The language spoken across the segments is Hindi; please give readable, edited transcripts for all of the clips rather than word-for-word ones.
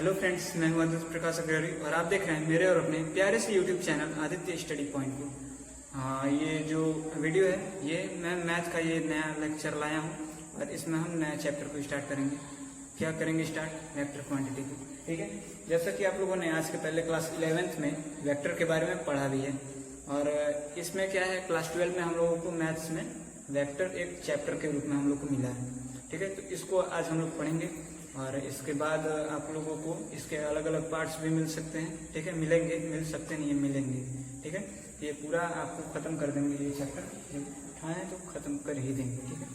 हेलो फ्रेंड्स, मैं हूं आदित्य प्रकाश अग्रवाल और आप देख रहे हैं मेरे और अपने प्यारे से YouTube channel Aditya study point को। ये जो वीडियो है ये मैं मैथ का ये नया लेक्चर लाया हूं और इसमें हम नया चैप्टर को स्टार्ट करेंगे। क्या करेंगे? स्टार्ट वेक्टर क्वांटिटी को। ठीक है, जैसा कि आप लोगों ने आज के पहले क्लास 11th में वेक्टर के बारे में पढ़ा भी है और इसमें क्या है, क्लास 12 में हम लोगों को मैथ्स में वेक्टर एक चैप्टर के रूप में हम लोग को मिला है। ठीक है, तो इसको आज हम लोग पढ़ेंगे और इसके बाद आप लोगों को इसके अलग अलग पार्ट्स भी मिल सकते हैं। ठीक है, मिलेंगे, मिल सकते नहीं, मिलेंगे। ठीक है, ये पूरा आपको खत्म कर देंगे, ये चैप्टर जब उठाएं तो खत्म कर ही देंगे। ठीक है,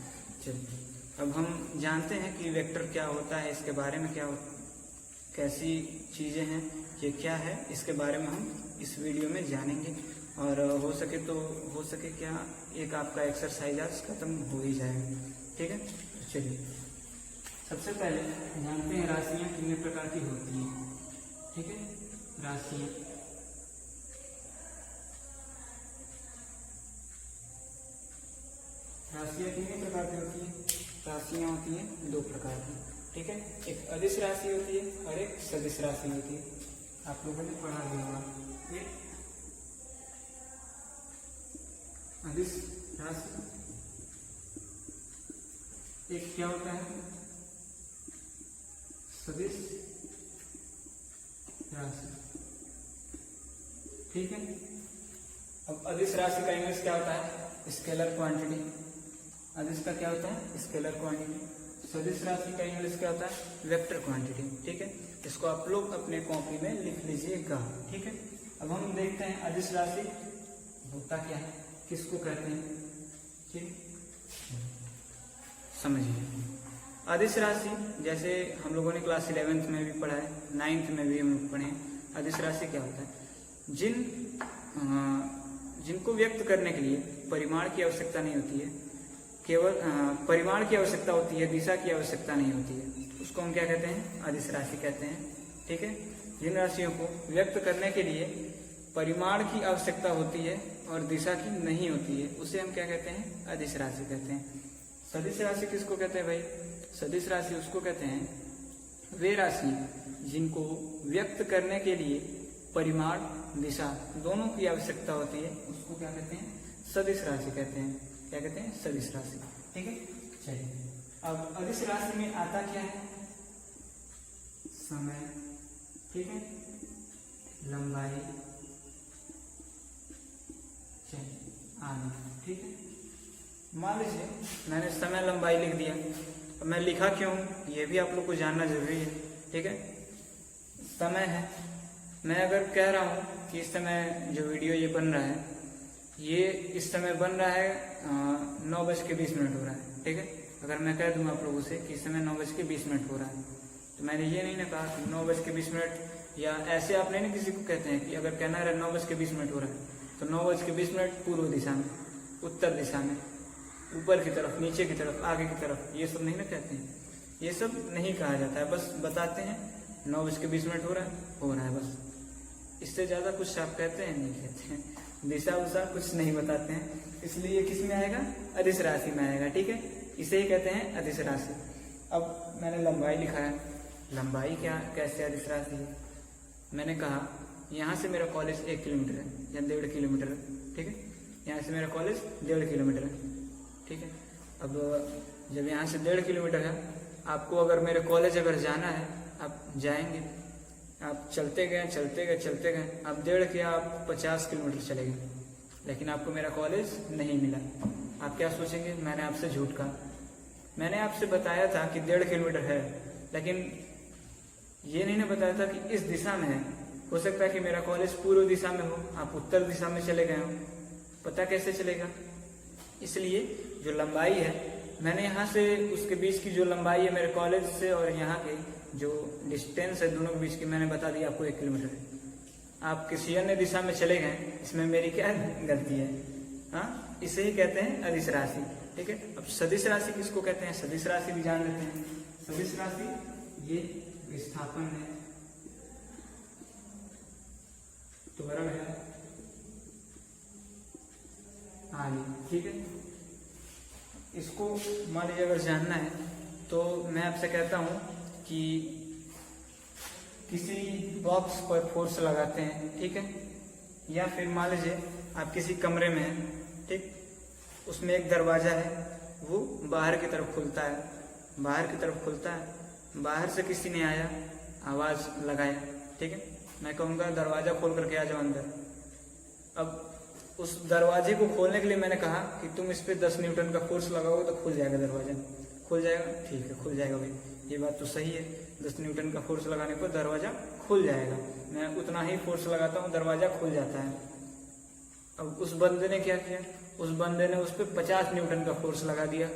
चलिए अब हम जानते हैं कि वेक्टर क्या होता है, इसके बारे में क्या कैसी चीजें हैं, ये क्या है, इसके बारे में हम इस वीडियो में जानेंगे और हो सके क्या एक आपका एक्सरसाइज आज खत्म हो ही जाएगा। ठीक है, तो चलिए सबसे पहले जानते हैं राशियां कितने प्रकार की होती हैं। ठीक है, राशियां कितने प्रकार की होती हैं? राशियां होती हैं दो प्रकार की। ठीक है, एक अदिश राशि होती है और एक सदिश राशि होती है। आप लोगों ने पढ़ा भी होगा। एक अदिश राशि, एक क्या होता है? सदिश राशि। ठीक है, अब अदिश राशि का इंग्लिश क्या होता है? Scalar quantity. अदिश का क्या होता है? Scalar quantity. सदिश राशि का इंग्लिश क्या होता है? Vector quantity. ठीक है, इसको आप लोग अपने कॉपी में लिख लीजिएगा। ठीक है, अब हम देखते हैं अदिश राशि होता क्या है, किसको कहते हैं। ठीक, समझिए अदिश राशि जैसे हम लोगों ने क्लास 11th में भी पढ़ा है, 9th में भी हम लोग पढ़े हैं। अदिश राशि क्या होता है? जिनको व्यक्त करने के लिए परिमाण की आवश्यकता नहीं होती है, केवल परिमाण की आवश्यकता होती है, दिशा की आवश्यकता नहीं होती है, उसको हम क्या कहते हैं? अदिश राशि कहते हैं। ठीक है, जिन राशियों को व्यक्त करने के लिए परिमाण की आवश्यकता होती है और दिशा की नहीं होती है, उसे हम क्या कहते हैं? अदिश राशि कहते हैं। सदिश राशि किसको कहते हैं भाई? सदिश राशि उसको कहते हैं वे राशि जिनको व्यक्त करने के लिए परिमाण, दिशा दोनों की आवश्यकता होती है, उसको क्या कहते हैं? सदिश राशि कहते हैं। क्या कहते हैं? सदिश राशि। ठीक है, चलिए अब अदिश राशि में आता क्या है? समय, ठीक है, लंबाई, आदि। ठीक है, मान लीजिए मैंने समय लंबाई लिख दिया, अब मैं लिखा क्यों ये भी आप लोग को जानना जरूरी है। ठीक है, समय है, मैं अगर कह रहा हूँ कि इस समय जो वीडियो ये बन रहा है, ये इस समय बन रहा है 9:20 हो रहा है। ठीक है, अगर मैं कह दूँ आप लोगों से कि इस समय 9:20 हो रहा है, तो मैंने ये नहीं ना कहा कि 9:20, या ऐसे आप नहीं किसी को कहते हैं कि अगर कहना रहा 9:20 हो रहा है तो 9:20 पूर्व दिशा में, उत्तर दिशा में, ऊपर की तरफ, नीचे की तरफ, आगे की तरफ, ये सब नहीं ना कहते हैं। ये सब नहीं कहा जाता है, बस बताते हैं 9:20 हो रहा है बस। इससे ज्यादा कुछ आप कहते हैं? नहीं कहते हैं। दिशा उषा कुछ नहीं बताते हैं, इसलिए किस में आएगा? अदिश राशि में आएगा। ठीक है, इसे ही कहते हैं अदिश राशि। अब मैंने लंबाई लिखा है, लंबाई क्या कैसे अदिश राशि है? मैंने कहा यहाँ से मेरा कॉलेज 1 किलोमीटर है या 1.5 किलोमीटर है। ठीक है, यहाँ से मेरा कॉलेज 1.5 किलोमीटर है। ठीक है, अब जब यहाँ से 1.5 किलोमीटर है, आपको अगर मेरे कॉलेज अगर जाना है, आप जाएंगे, आप चलते गए, आप 1.5 के आप 50 किलोमीटर चले गए, लेकिन आपको मेरा कॉलेज नहीं मिला। आप क्या सोचेंगे? मैंने आपसे झूठ कहा, मैंने आपसे बताया था कि 1.5 किलोमीटर है, लेकिन ये नहीं ना बताया था कि इस दिशा में है। हो सकता है कि मेरा कॉलेज पूर्व दिशा में हो, आप उत्तर दिशा में चले गए हो, पता कैसे चलेगा? इसलिए जो लंबाई है, मैंने यहाँ से उसके बीच की जो लंबाई है मेरे कॉलेज से और यहाँ के जो डिस्टेंस है दोनों के बीच की, मैंने बता दिया आपको 1 किलोमीटर है। आप किसी अन्य दिशा में चले गए, इसमें मेरी क्या गलती है? हाँ, इसे ही कहते हैं अदिश राशि। ठीक है, अब सदिश राशि किसको कहते हैं? सदिश राशि भी जान लेते हैं। सदिश राशि ये विस्थापन है, त्वरण है, आदि। ठीक है, इसको मान लीजिए अगर जानना है तो मैं आपसे कहता हूं कि किसी बॉक्स पर फोर्स लगाते हैं, ठीक है, या फिर मान लीजिए आप किसी कमरे में हैं, ठीक, उसमें एक दरवाजा है, वो बाहर की तरफ खुलता है, बाहर की तरफ खुलता है, बाहर से किसी ने आया, आवाज लगाया, ठीक है, मैं कहूँगा दरवाजा खोल करके आ जाओ अंदर। अब उस दरवाजे को खोलने के लिए मैंने कहा कि तुम इस पे 10 न्यूटन का फोर्स लगाओगे तो खुल जाएगा दरवाजा, खुल जाएगा, ठीक है, खुल जाएगा भाई, ये बात तो सही है, 10 न्यूटन का फोर्स लगाने पर दरवाजा खुल जाएगा, मैं उतना ही फोर्स लगाता हूँ, दरवाजा खुल जाता है। अब उस बंदे ने क्या किया, उस बंदे ने उस पर 50 न्यूटन का फोर्स लगा दिया,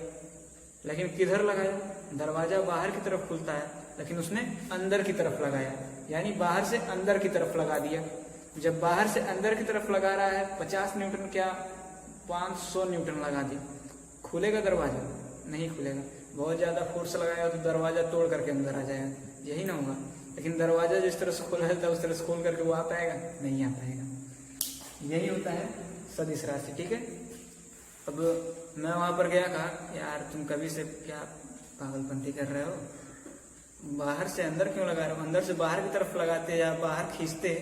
लेकिन किधर लगाया, दरवाजा बाहर की तरफ खुलता है, लेकिन उसने अंदर की तरफ लगाया, यानी बाहर से अंदर की तरफ लगा दिया। जब बाहर से अंदर की तरफ लगा रहा है, 50 न्यूटन क्या 500 न्यूटन लगा दिया, खुलेगा दरवाजा? नहीं खुलेगा। बहुत ज्यादा फोर्स लगाएगा तो दरवाजा तोड़ करके अंदर आ जाएगा, यही ना होगा। लेकिन दरवाजा जिस तरह से खोला जाता है उस तरह से खोल करके वो आ पाएगा? नहीं आ पाएगा। यही होता है सदिश राशि, ठीक है। अब मैं वहां पर गया, कहा यार तुम कभी से क्या पागलपंती कर रहे हो, बाहर से अंदर क्यों लगा रहे हो, अंदर से बाहर की तरफ लगाते या बाहर खींचते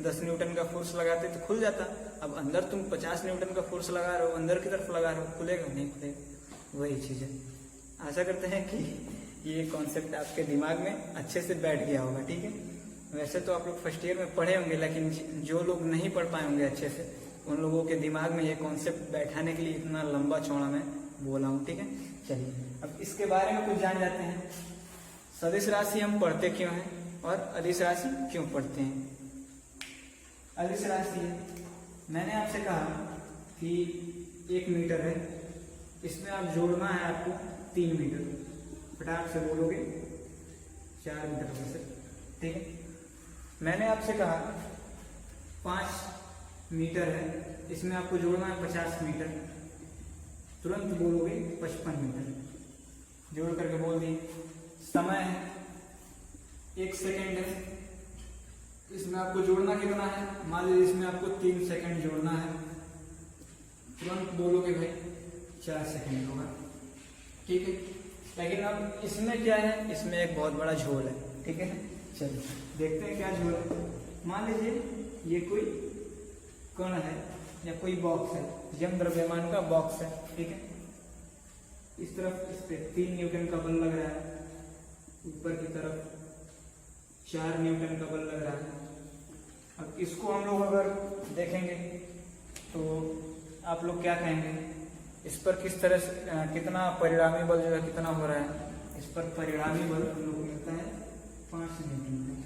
10 न्यूटन का फोर्स लगाते तो खुल जाता। अब अंदर तुम 50 न्यूटन का फोर्स लगा रहे हो, अंदर की तरफ लगा रहे हो, खुलेगा? नहीं खुलेगा। वही चीज है। आशा करते हैं कि ये कॉन्सेप्ट आपके दिमाग में अच्छे से बैठ गया होगा, ठीक है। वैसे तो आप लोग फर्स्ट ईयर में पढ़े होंगे, लेकिन जो लोग नहीं पढ़ पाए होंगे अच्छे से, उन लोगों के दिमाग में ये कॉन्सेप्ट बैठाने के लिए इतना लंबा चौड़ा मैं बोला हूँ, ठीक है। चलिए अब इसके बारे में कुछ जान जाते हैं। सदिश राशि हम पढ़ते क्यों हैं और अदिश राशि क्यों पढ़ते हैं। अदिश राशि मैंने आपसे कहा कि 1 मीटर है, इसमें आप जोड़ना है आपको 3 मीटर, फटाक से बोलोगे 4 मीटर से, ठीक है। मैंने आपसे कहा 5 मीटर है, इसमें आपको जोड़ना है 50 मीटर, तुरंत बोलोगे 55 मीटर, जोड़ करके बोल दिए। समय है 1 सेकेंड है, इसमें आपको जोड़ना कितना है, मान लीजिए इसमें आपको 3 सेकेंड जोड़ना है, तुरंत बोलोगे भाई 4 सेकेंड होगा, ठीक है। लेकिन अब इसमें क्या है, इसमें एक बहुत बड़ा झोल है, ठीक है। चलिए देखते हैं क्या झोल है। मान लीजिए ये कोई कण है या कोई बॉक्स है, जम द्रव्यमान का बॉक्स है, ठीक है। इस तरफ इस पे 3 न्यूटन का बल लग रहा है, ऊपर की तरफ 4 न्यूटन का बल लग रहा है। अब इसको हम लोग अगर देखेंगे तो आप लोग क्या कहेंगे, इस पर किस तरह से कितना परिणामी बल जो है कितना हो रहा है, इस पर परिणामी बल हम लोग को मिलता है 5 न्यूटन।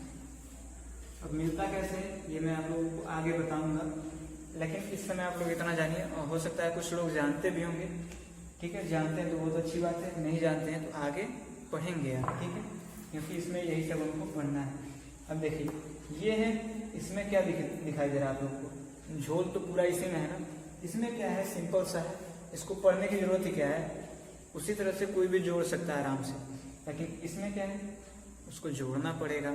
अब मिलता कैसे ये मैं आप लोगों को आगे बताऊंगा, लेकिन इस समय आप लोग इतना जानिए, और हो सकता है कुछ लोग जानते भी होंगे, ठीक है। जानते हैं तो बहुत अच्छी बात है, नहीं जानते हैं तो आगे पढ़ेंगे आप, ठीक है, क्योंकि इसमें यही सब हमको पढ़ना है। अब देखिए ये है, इसमें क्या दिखाई दे रहा है आप लोग को, झोल तो पूरा इसी में है ना। इसमें क्या है, सिंपल सा है, इसको पढ़ने की जरूरत ही क्या है, उसी तरह से कोई भी जोड़ सकता है आराम से। लेकिन इसमें क्या है, उसको जोड़ना पड़ेगा,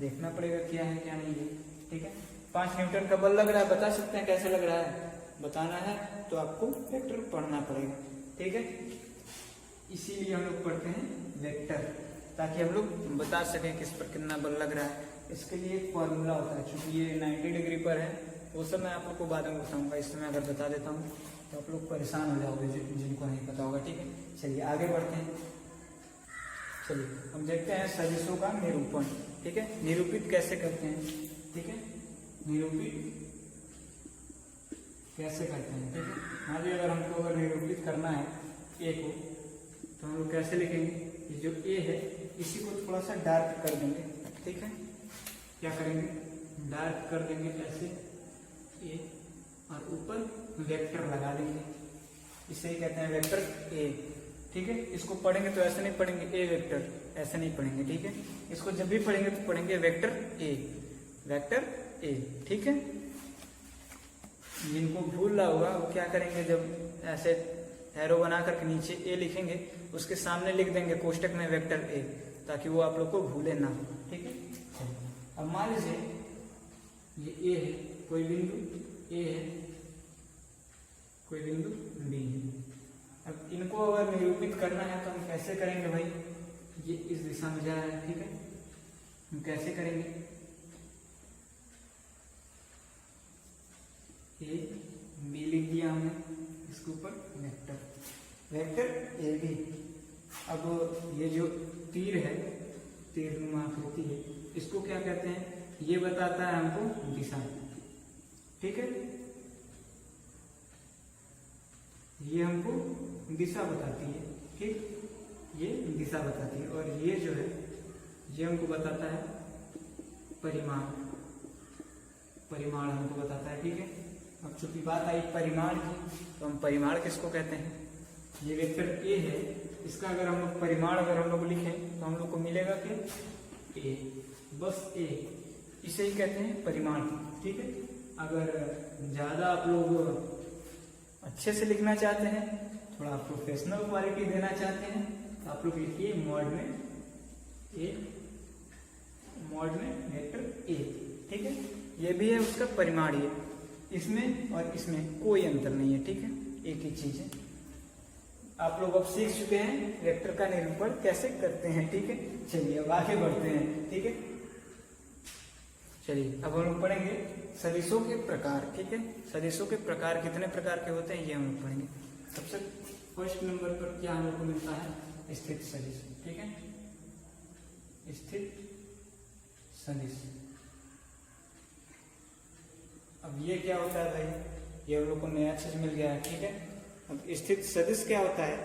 देखना पड़ेगा क्या है क्या नहीं है, ठीक है। 5 न्यूटन का बल लग रहा है, बता सकते हैं कैसे लग रहा है, बताना है तो आपको वेक्टर पढ़ना पड़ेगा, ठीक है। इसीलिए हम लोग पढ़ते हैं वेक्टर, ताकि हम लोग बता सकें किस पर कितना बल लग रहा है। इसके लिए एक फॉर्मूला होता है, चूंकि ये 90 डिग्री पर है, वो सब मैं आप लोग को बाद में बताऊंगा। इस समय अगर बता देता हूँ तो आप लोग परेशान हो जाओगे जिनको नहीं पता होगा, ठीक है। चलिए आगे बढ़ते हैं। चलिए हम देखते हैं सदिशों का निरूपण, ठीक है, निरूपित कैसे करते हैं, ठीक है, निरूपित कैसे करते हैं, ठीक है। मान लीजिए अगर हमको अगर निरूपित करना है ए को, तो हम लोग कैसे लिखेंगे, ये जो ए है इसी को थोड़ा सा डार्क कर देंगे, ठीक है। क्या करेंगे, डार्क कर देंगे ऐसे ए, और ऊपर वेक्टर लगा देंगे, इसे ही कहते हैं वेक्टर ए, ठीक है। इसको पढ़ेंगे तो ऐसे नहीं पढ़ेंगे ए वेक्टर, ऐसे नहीं पढ़ेंगे, ठीक है। इसको जब भी पढ़ेंगे तो पढ़ेंगे वेक्टर ए, वेक्टर ए, ठीक है। जिनको भूल रहा होगा वो क्या करेंगे, जब ऐसे एरो बना करके नीचे ए लिखेंगे, उसके सामने लिख देंगे कोष्टक में वेक्टर ए, ताकि वो आप लोग को भूले ना, ठीक है। अब मान लीजिए ये ए है, कोई बिंदु ए है, कोई बिंदु बी है। अब इनको अगर निरूपित करना है तो हम कैसे करेंगे भाई, ये इस दिशा में जा रहा है, ठीक है, हम कैसे करेंगे, ए बी लिख दिया हमने, इसके ऊपर वेक्टर ए बी। अब ये जो तीर है, तीर नुमा आकृति है, इसको क्या कहते हैं, ये बताता है हमको दिशा, ठीक है, ये हमको दिशा बताती है, ठीक, ये दिशा बताती है। और ये जो है ये हमको बताता है परिमाण, परिमाण हमको बताता है, ठीक है। अब चूंकि बात आई परिमाण की, तो हम परिमाण किसको कहते हैं, ये वेक्टर ए है, इसका अगर हम लोग परिमाण अगर हम लोग लिखें तो हम लोग को मिलेगा कि ए, बस ए, इसे ही कहते हैं परिमाण, ठीक है। अगर ज्यादा आप लोग अच्छे से लिखना चाहते हैं, थोड़ा प्रोफेशनल क्वालिटी देना चाहते हैं, तो आप लोग लिखिए मॉड में ए, मॉड में वेक्टर ए, ठीक है। ये भी है उसका परिमाण, ये इसमें और इसमें कोई अंतर नहीं है, ठीक है, एक ही चीज है। आप लोग अब सीख चुके हैं वेक्टर का निरूपण कैसे करते हैं, ठीक है। चलिए अब आगे बढ़ते हैं, ठीक है। चलिए अब हम लोग पढ़ेंगे सदिशों के प्रकार, ठीक है। सदिशों के प्रकार कितने प्रकार के होते हैं ये हम लोग पढ़ेंगे। सबसे फर्स्ट नंबर पर क्या हम लोग को मिलता है, स्थित सदिश, ठीक है, स्थित सदिश। अब ये क्या होता है भाई, ये हम लोग को नया चीज मिल गया है, ठीक है। अब स्थित सदिश क्या होता है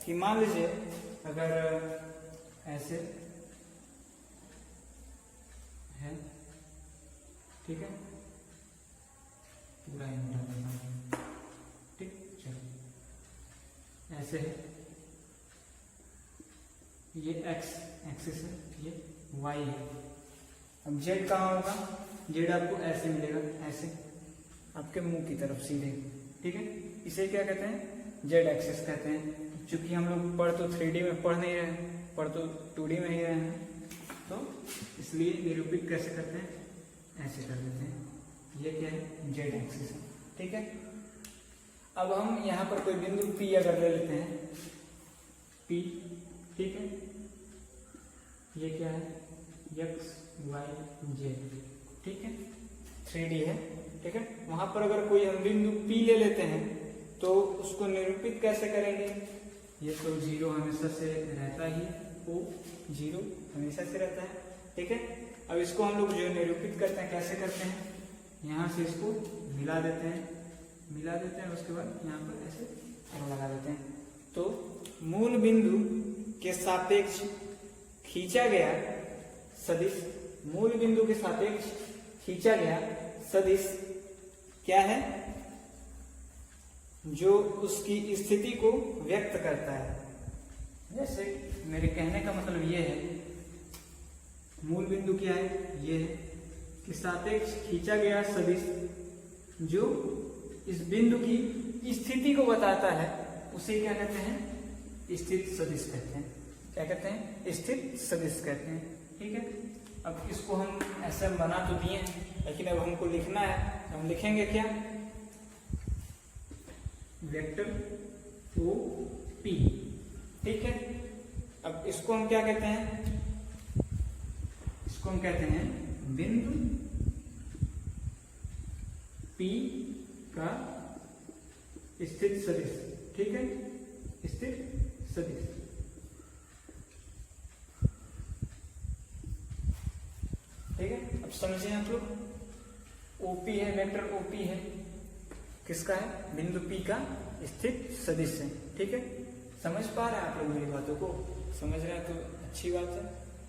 कि मान लीजिए अगर ऐसे है, ठीक है, पूरा ठीक, चलो ऐसे है, ये एक्स एक्सिस है, ये वाई है। अब जेड कहाँ होगा, जेड आपको ऐसे मिलेगा, ऐसे आपके मुंह की तरफ सीधे, ठीक है। इसे क्या कहते हैं, जेड एक्सिस कहते हैं। चूंकि हम लोग पढ़ तो 3D में पढ़ नहीं रहे, पढ़ तो 2D में ही रहे हैं, तो इसलिए निरूपित कैसे करते हैं, ऐसे कर देते हैं। ये क्या है, जेड एक्सिस है, ठीक है। अब हम यहाँ पर कोई बिंदु P अगर ले लेते हैं, P, ठीक है, ये क्या है, एक्स वाई जेड, ठीक है, 3D है, ठीक है। वहां पर अगर कोई हम बिंदु P ले लेते हैं तो उसको निरूपित कैसे करेंगे, ये तो जीरो हमेशा से रहता ही, O जीरो हमेशा से रहता है, ठीक है। अब इसको हम लोग जो निरूपित करते हैं कैसे करते हैं, यहाँ से इसको मिला देते हैं, उसके बाद यहाँ पर ऐसे लगा देते हैं। तो मूल बिंदु के सापेक्ष खींचा गया सदिश, मूल बिंदु के सापेक्ष खींचा गया सदिश क्या है, जो उसकी स्थिति को व्यक्त करता है। जैसे मेरे कहने का मतलब ये है, मूल बिंदु क्या है, ये है कि सापेक्ष खींचा गया सदिश जो इस बिंदु की स्थिति को बताता है, उसे क्या कहते हैं, स्थित सदिश कहते हैं। क्या कहते हैं, स्थित सदिश कहते हैं, ठीक है। अब इसको हम ऐसे बना तो दिए हैं, लेकिन अब हमको लिखना है, तो हम लिखेंगे क्या, वेक्टर ओ पी, ठीक है। अब इसको हम क्या कहते हैं, इसको हम कहते हैं बिंदु P का स्थित सदिश, ठीक है, स्थित सदिश, ठीक है। अब समझिए आप लोग, OP है, वेक्टर OP है, किसका है, बिंदु P का स्थित सदिश है, ठीक है। समझ पा रहे हैं आप लोग मेरी बातों को, समझ रहे हैं तो अच्छी बात है,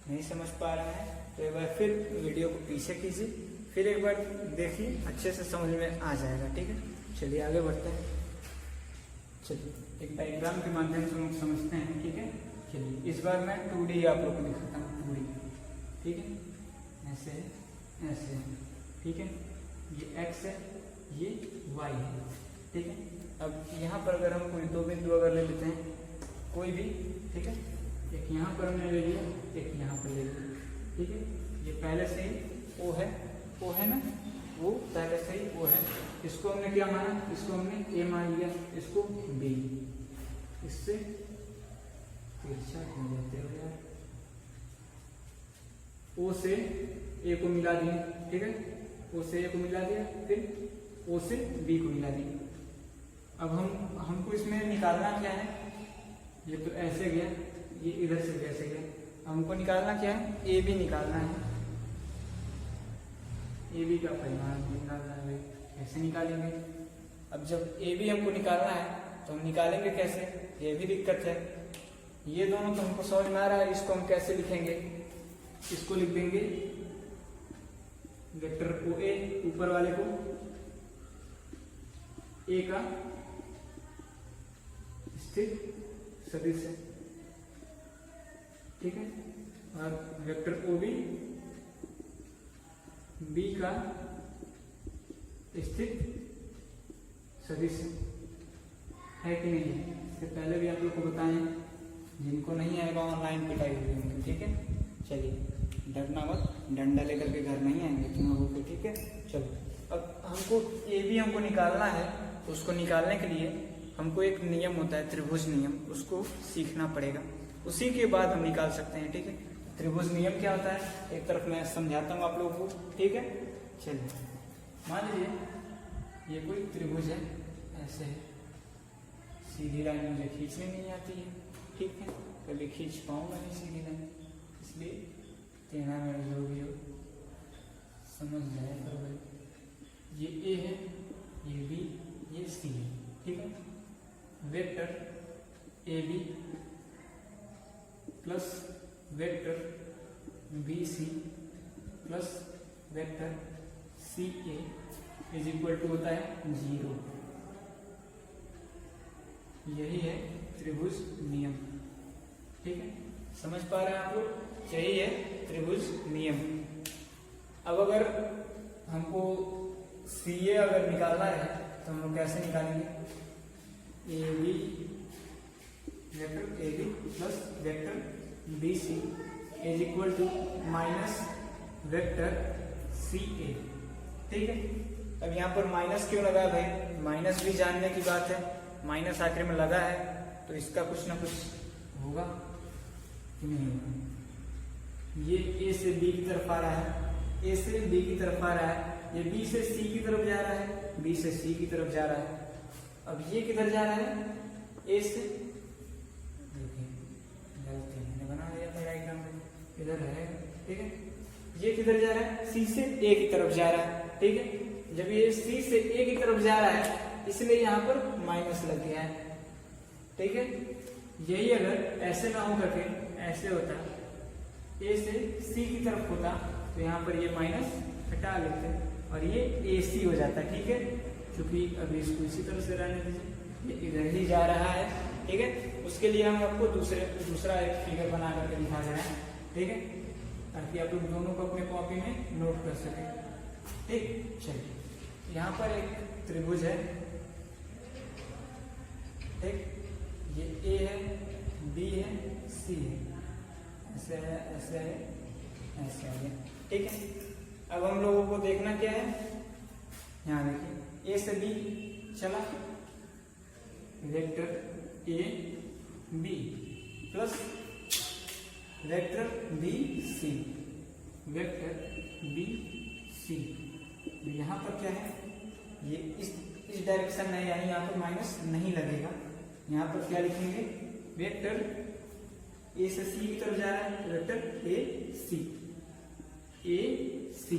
नहीं समझ पा रहे हैं तो एक बार फिर वीडियो को पीछे कीजिए, फिर एक बार देखिए, अच्छे से समझ में आ जाएगा, ठीक है। चलिए आगे बढ़ते हैं, चलिए एक डायग्राम के माध्यम से हम समझते हैं, ठीक है। चलिए इस बार मैं 2D आप लोग को दिखाता हूँ, 2D, ठीक है, ऐसे है, ऐसे है, ठीक है, ये x है, ये y है, ठीक है। अब यहाँ पर अगर हम कोई दो बिंदु अगर ले लेते हैं, कोई भी, ठीक है, एक यहाँ पर हमने ले लिया, एक यहाँ पर ले लिया, ठीक है। ये पहले से ही O है ना, वो पहले से ही O है, इसको हमने क्या माना, इसको हमने A मान लिया, इसको B, इससे तिरछा हो जाते हो यार, ओ से ए को मिला दिया, ठीक है, ओ से ए को मिला दिया, फिर ओ से बी को मिला दिया। अब हमको इसमें निकालना क्या है, ये तो ऐसे गया, ये इधर से भी ऐसे गया, हमको निकालना क्या है, ए बी निकालना है। ए बी का परिमाण निकालना है, कैसे निकालेंगे? अब जब ए बी हमको निकालना है तो हम निकालेंगे कैसे, ये भी दिक्कत है। ये दोनों तो हमको समझ में आ रहा है, इसको हम कैसे लिखेंगे, इसको लिख देंगे वेक्टर ओ ए, ऊपर वाले को ए का स्थिर सदिश है, ठीक है, और वेक्टर ओ बी का स्थिर सदिश है कि नहीं है। इससे पहले भी आप लोग को बताएं, जिनको नहीं आएगा ऑनलाइन पिटाई हुई होंगी, ठीक है। चलिए डरना मत, डंडा लेकर के घर नहीं आएंगे तुम लोगों को, ठीक है। चलो अब हमको ए बी हमको निकालना है, तो उसको निकालने के लिए हमको एक नियम होता है त्रिभुज नियम, उसको सीखना पड़ेगा, उसी के बाद हम निकाल सकते हैं, ठीक है। त्रिभुज नियम क्या होता है, एक तरफ मैं समझाता हूँ आप लोगों को, ठीक है। चलिए मान लीजिए ये कोई त्रिभुज है, ऐसे है, सीधी लाइन मुझे खींचनी नहीं आती है, ठीक है, कभी खींच पाऊंगा नहीं सीधी लाइन, इसलिए टेढ़ा मेरा जो भी हो समझ जाए कर भाई। ये ए है, ये बी, ये सी है, ठीक है। Vector A B plus vector B C plus vector C A is equal to होता है 0। यही है त्रिभुज नियम, ठीक है, समझ पा रहे हैं आप लोग, यही है त्रिभुज नियम। अब अगर हमको सी ए अगर निकालना है तो हम लोग कैसे निकालेंगे, A B vector A B plus vector B C is equal to minus vector C A, ठीक है। अब यहाँ पर माइनस क्यों लगा भाई, माइनस भी जानने की बात है, माइनस आखिर में लगा है तो इसका कुछ ना कुछ होगा कि नहीं होगा। ये ए से बी की तरफ आ रहा है, ए से बी की तरफ आ रहा है, ये बी से सी की तरफ जा रहा है, बी से सी की तरफ जा रहा है। अब ये किधर जा रहा है, ए से, देखिए गलती मैंने बना दिया था डायग्राम में, इधर है, ठीक है। ये किधर जा रहा है, सी से ए की तरफ जा रहा है, ठीक है। जब ये सी से ए की तरफ जा रहा है इसलिए यहाँ पर माइनस लग गया है, ठीक है। यही अगर ऐसे ना हो करके ऐसे होता, ए से सी की तरफ होता तो यहाँ पर ये माइनस हटा लेते और ये ए सी हो जाता, ठीक है। क्योंकि अभी इसको इसी तरह से रहने दीजिए, ये इधर ही जा रहा है, ठीक है। उसके लिए हम आपको दूसरा एक फिगर बना करके दिखा रहे हैं, ठीक है, ताकि आप लोग दोनों को अपने कॉपी में नोट कर सके, ठीक। चलिए यहाँ पर एक त्रिभुज है, ठीक, ये ए है, बी है, सी है, ऐसे है, ऐसे है, ऐसे है, ठीक है। अब हम लोगों को देखना क्या है, यहाँ देखिए ए से बी चला, vector A B plus vector B C, vector B C. यहाँ पर क्या है, ये इस डायरेक्शन में, यानी यहाँ पर माइनस नहीं लगेगा। यहाँ पर क्या लिखेंगे, वेक्टर ए से सी की तरफ जा रहा है, वेक्टर ए सी, ए सी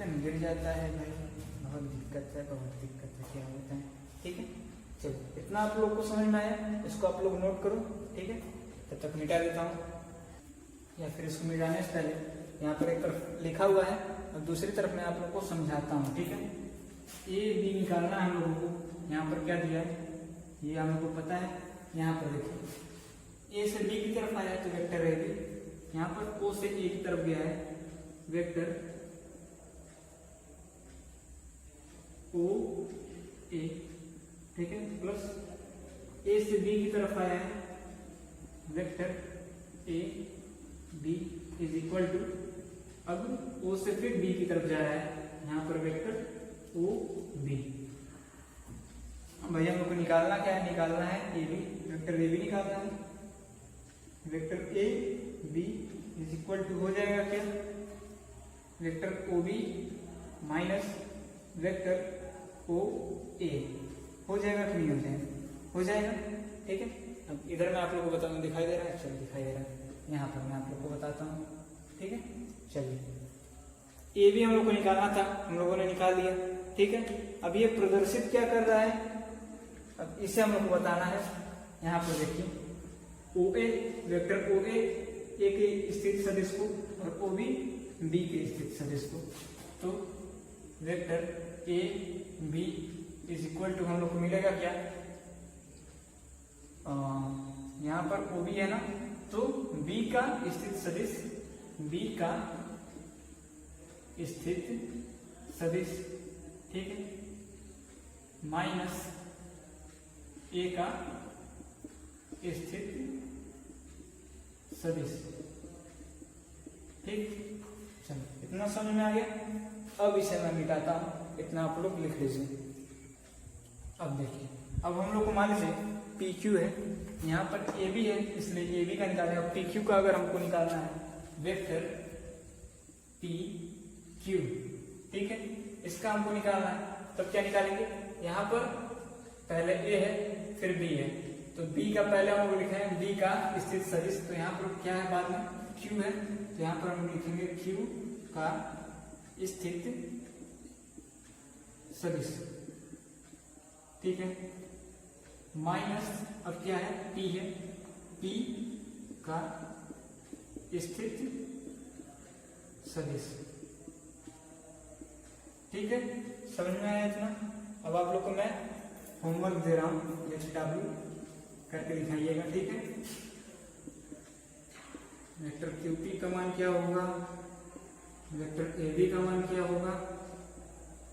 गिर जाता है भाई, बहुत दिक्कत है, बहुत दिक्कत है, क्या होता है, ठीक है। चलो इतना आप लोग को समझ में आया, इसको आप लोग नोट करो, ठीक है। तब तक मिटा देता हूँ, या फिर इसको मिटाने से पहले यहाँ पर एक तरफ लिखा हुआ है और दूसरी तरफ मैं आप लोग को समझाता हूँ, ठीक है। ए बी निकालना है हम लोगों को, यहाँ पर क्या दिया है ये हम लोग को पता है। यहाँ पर देखिए ए से बी की तरफ आया तो वेक्टर ए बी, यहाँ पर ओ से ए की तरफ गया है वेक्टर ओ ए, ठीक है, प्लस ए से बी की तरफ आया है vector A B is equal to, अब ओ से फिर बी की तरफ जा रहा है, यहाँ पर वेक्टर ओ बी। भैया हम लोग को निकालना क्या है, निकालना है A B, vector A B निकालना है, vector A B is equal to हो जाएगा क्या, vector O B minus vector O A. हो जाएगा कि नहीं हो जाएगा, हो जाएगा। ठीक है, अब इधर मैं आप लोगों को बताऊँ, दिखाई दे रहा है, चलो दिखाई दे रहा है, यहाँ पर मैं आप लोग को बताता हूँ। ठीक है, चलिए ए भी हम लोग को निकालना था, हम लोगों ने निकाल दिया। ठीक है, अब ये प्रदर्शित क्या कर रहा है, अब इसे हम लोग को बताना है। यहाँ पर देखिए ओ ए, वेक्टर ओ ए के स्थित सदिश को और ओ बी के स्थित सदिश को, तो vector A B is equal to हम लोग को मिलेगा क्या, यहाँ पर ओ बी है ना, तो बी का स्थित सदिश, बी का स्थित सदिश, ठीक है, माइनस ए का स्थित सदिश। ठीक, चलो इतना समझ में आ गया। अब इसे मैं मिटाता हूं, इतना आप लोग लिख लीजिए। अब देखिए, अब हम लोग को मान लीजिए पी क्यू है, यहाँ पर ए बी है, इसलिए ए बी का निकालें। अब पी क्यू का अगर हमको निकालना है, वेक्टर पी क्यू, ठीक है, इसका हमको निकालना है, तब क्या निकालेंगे, यहाँ पर पहले ए है फिर बी है, तो बी का पहले हम लोग लिखे हैं बी का स्थित सदिश, तो यहाँ पर क्या है बाद में क्यू है, तो यहाँ पर हम लिखेंगे क्यू का स्थित सदिश। ठीक है, माइनस अब क्या है पी है, पी का स्थित सदिश। ठीक है, समझ में आया इतना। अब आप लोग को मैं होमवर्क दे रहा हूं, HW करके दिखाइएगा। ठीक है, वेक्टर QP का मान क्या होगा, वेक्टर AB का मान क्या होगा,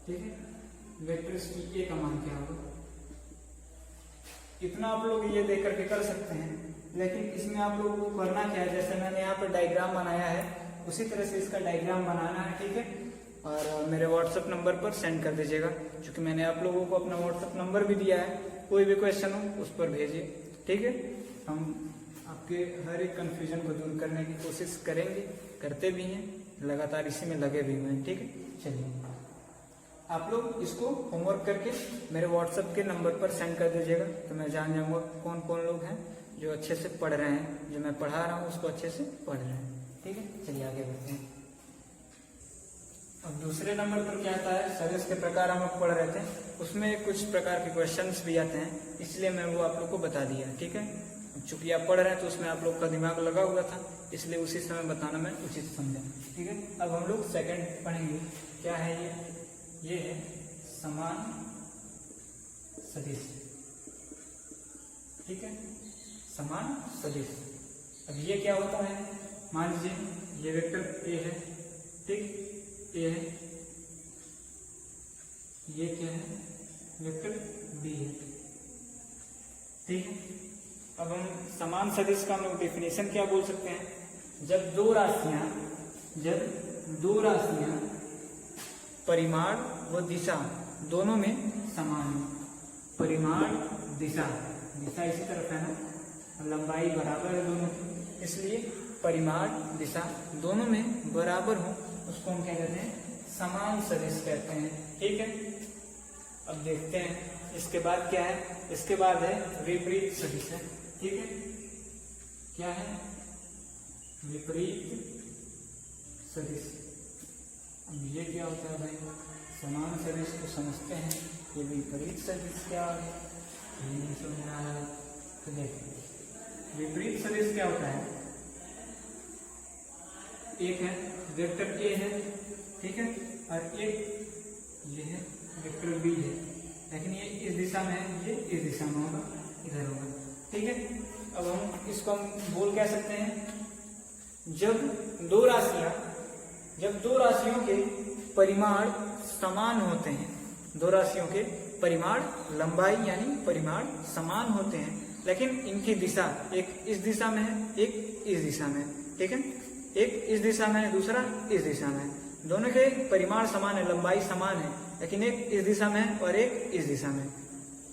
ठीक है, वेक्टर CA का मान क्या होगा। इतना आप लोग ये देख करके कर सकते हैं, लेकिन इसमें आप लोगों को करना क्या है, जैसे मैंने यहाँ पर डायग्राम बनाया है उसी तरह से इसका डायग्राम बनाना है। ठीक है, और मेरे व्हाट्सएप नंबर पर सेंड कर दीजिएगा, क्योंकि मैंने आप लोगों को अपना व्हाट्सएप नंबर भी दिया है, कोई भी क्वेश्चन हो उस पर भेजिए। ठीक है, हम आपके हर एक कंफ्यूजन को दूर करने की कोशिश करेंगे, करते भी हैं, लगातार इसी में लगे भी हुए हैं। ठीक है, चलिए आप लोग इसको होमवर्क करके मेरे व्हाट्सएप के नंबर पर सेंड कर दीजिएगा, तो मैं जान जाऊंगा कौन कौन लोग हैं जो अच्छे से पढ़ रहे हैं, जो मैं पढ़ा रहा हूँ उसको अच्छे से पढ़ रहे हैं। ठीक है, चलिए आगे बढ़ते हैं। अब दूसरे नंबर पर क्या आता है, सदिश के प्रकार हम लोग पढ़ रहे थे, उसमें कुछ प्रकार के क्वेश्चंस भी आते हैं, इसलिए मैं वो आप लोग को बता दिया। ठीक है, चूंकि आप पढ़ रहे हैं तो उसमें आप लोग का दिमाग लगा हुआ था, इसलिए उसी समय बताना मैं उचित समझा। ठीक है, अब हम लोग सेकंड पढ़ेंगे। क्या है ये है समान सदिश। ठीक है, समान सदिश। अब ये क्या होता है, मान लीजिए ये वेक्टर ए है, ठीक, ए है, ये क्या है, वेक्टर बी है। ठीक है, अब हम समान सदिश का हम लोग डेफिनेशन क्या बोल सकते हैं, जब दो राशियां परिमाण व दिशा दोनों में समान है, परिमाण दिशा इसी तरफ है ना, लंबाई बराबर है दोनों की, इसलिए परिमाण दिशा दोनों में बराबर हो, उसको हम क्या कहते हैं, समान सदिश कहते हैं। ठीक है, अब देखते हैं इसके बाद क्या है, इसके बाद है विपरीत सदिश है। ठीक है, क्या है, विपरीत सदिश। अब ये क्या होता है भाई, समान सदिश को समझते हैं, ये विपरीत सदिश क्या है ये नहीं समझ रहा है, तो देखिए विपरीत सदिश क्या होता है, एक है वेक्टर ए है, ठीक है, और एक ये है वेक्टर बी है, लेकिन ये इस दिशा में है, ये इस दिशा में होगा, इधर होगा। ठीक है, अब हम इसको हम बोल कह सकते हैं, जब दो राशियों के परिमाण समान होते हैं, दो राशियों के परिमाण लंबाई यानी परिमाण समान होते हैं, लेकिन इनकी दिशा एक इस दिशा में है, एक इस दिशा में। ठीक है, एक इस दिशा में है, दूसरा इस दिशा में है, दोनों के परिमाण समान है, लंबाई समान है, लेकिन एक इस दिशा में है और एक इस दिशा में।